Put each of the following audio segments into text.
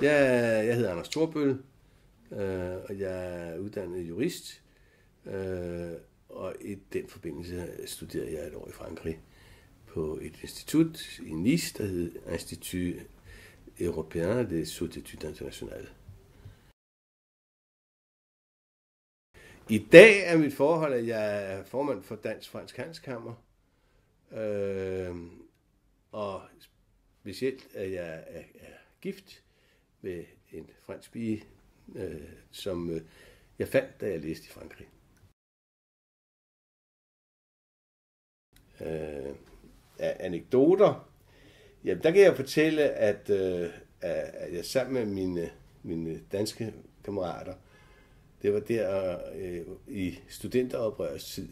Jeg hedder Anders Thorbøll, og jeg er uddannet jurist, og i den forbindelse studerede jeg et år i Frankrig på et institut i Nice, der hed Institut Européen des Études Internationales. I dag er mit forhold, at jeg er formand for Dansk-Fransk Handelskammer, og specielt at jeg er gift med en fransk pige, som jeg fandt, da jeg læste i Frankrig. Anekdoter. Ja, der kan jeg fortælle, at jeg sammen med mine danske kammerater, det var der i studenteroprørets tid,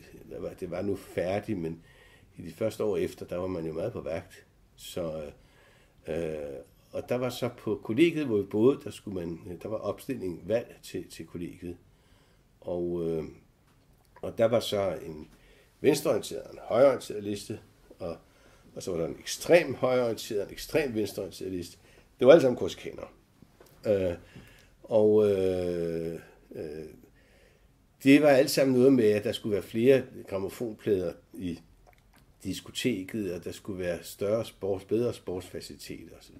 det var nu færdigt, men i de første år efter, der var man jo meget på vagt. Så, og der var så på kollegiet, hvor vi boede, der var opstilling valg til kollegiet. Og der var så en venstreorienteret og en højreorienteret liste, og så var der en ekstrem højreorienteret og en ekstrem venstreorienteret liste. Det var alle sammen korsikanere. Det var alt sammen noget med, at der skulle være flere grammofonplader i diskoteket, og der skulle være bedre sportsfaciliteter osv.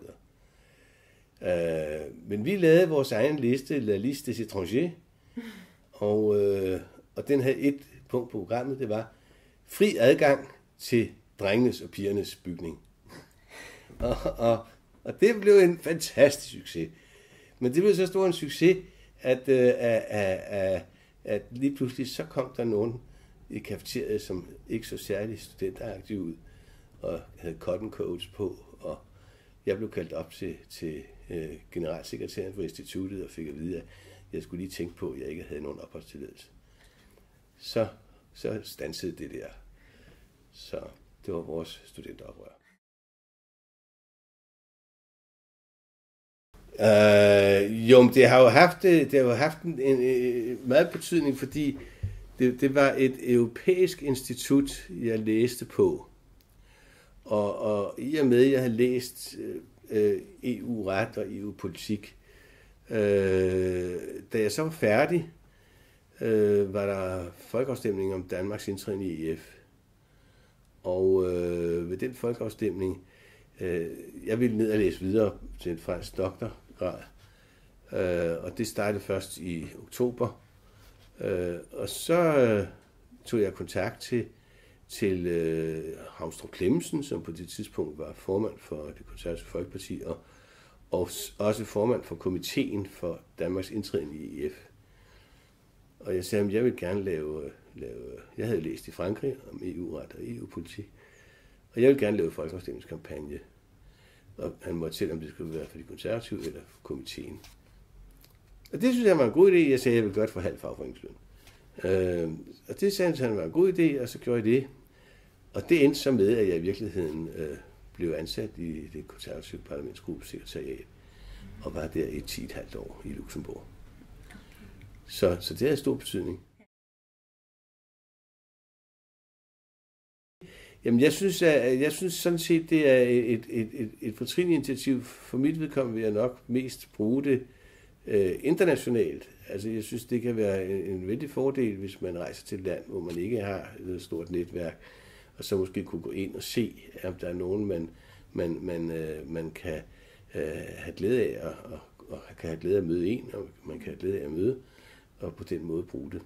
Men vi lavede vores egen liste, La Liste des Étrangers, og den havde et punkt på programmet, det var fri adgang til drengenes og pigernes bygning. Og det blev en fantastisk succes. Men det blev så stor en succes, at lige pludselig så kom der nogen i kafeteriet, som ikke så særlig studenteraktive ud, og havde cotton coats på, og jeg blev kaldt op til generalsekretæren for instituttet, og fik at vide, at jeg skulle lige tænke på, at jeg ikke havde nogen opholdstilladelse. Så standsede det der. Så det var vores studenteroprør. Det har jo haft en meget betydning, fordi det var et europæisk institut, jeg læste på. Og i og med, at jeg havde læst EU-ret og EU-politik, da jeg så var færdig, var der folkeafstemning om Danmarks indtræden i EF. Og ved den folkeafstemning, jeg ville ned og læse videre til en fransk doktorgrad, og det startede først i oktober. Og så tog jeg kontakt til Havnstrup Clemmensen, som på det tidspunkt var formand for Det Konservative Folkeparti, og også formand for komiteen for Danmarks indtræden i EF. Og jeg sagde, at jeg ville gerne lave jeg havde læst i Frankrig om EU-ret og EU-politik, og jeg ville gerne lave folkeafstemningskampagne. Og han måtte selv, om det skulle være for de konservative eller for komiteen. Og det synes jeg var en god idé. Jeg sagde, at jeg ville gøre det for halv fagforeningsløn. Og det sagde han var en god idé, og så gjorde jeg det. Og det endte så med, at jeg i virkeligheden blev ansat i det konservative parlamentsgruppes sekretariat, og var der i 10,5 år i Luxembourg. Så det havde stor betydning. Jamen, jeg synes sådan set, det er et fortrinligt initiativ. For mit vedkommende vil jeg nok mest bruge det internationalt. Altså, jeg synes, det kan være en vældig fordel, hvis man rejser til et land, hvor man ikke har et stort netværk, og så måske kunne gå ind og se, om der er nogen, man kan have glæde af, og kan have glæde af at møde en, og man kan have glæde af at møde, og på den måde bruge det.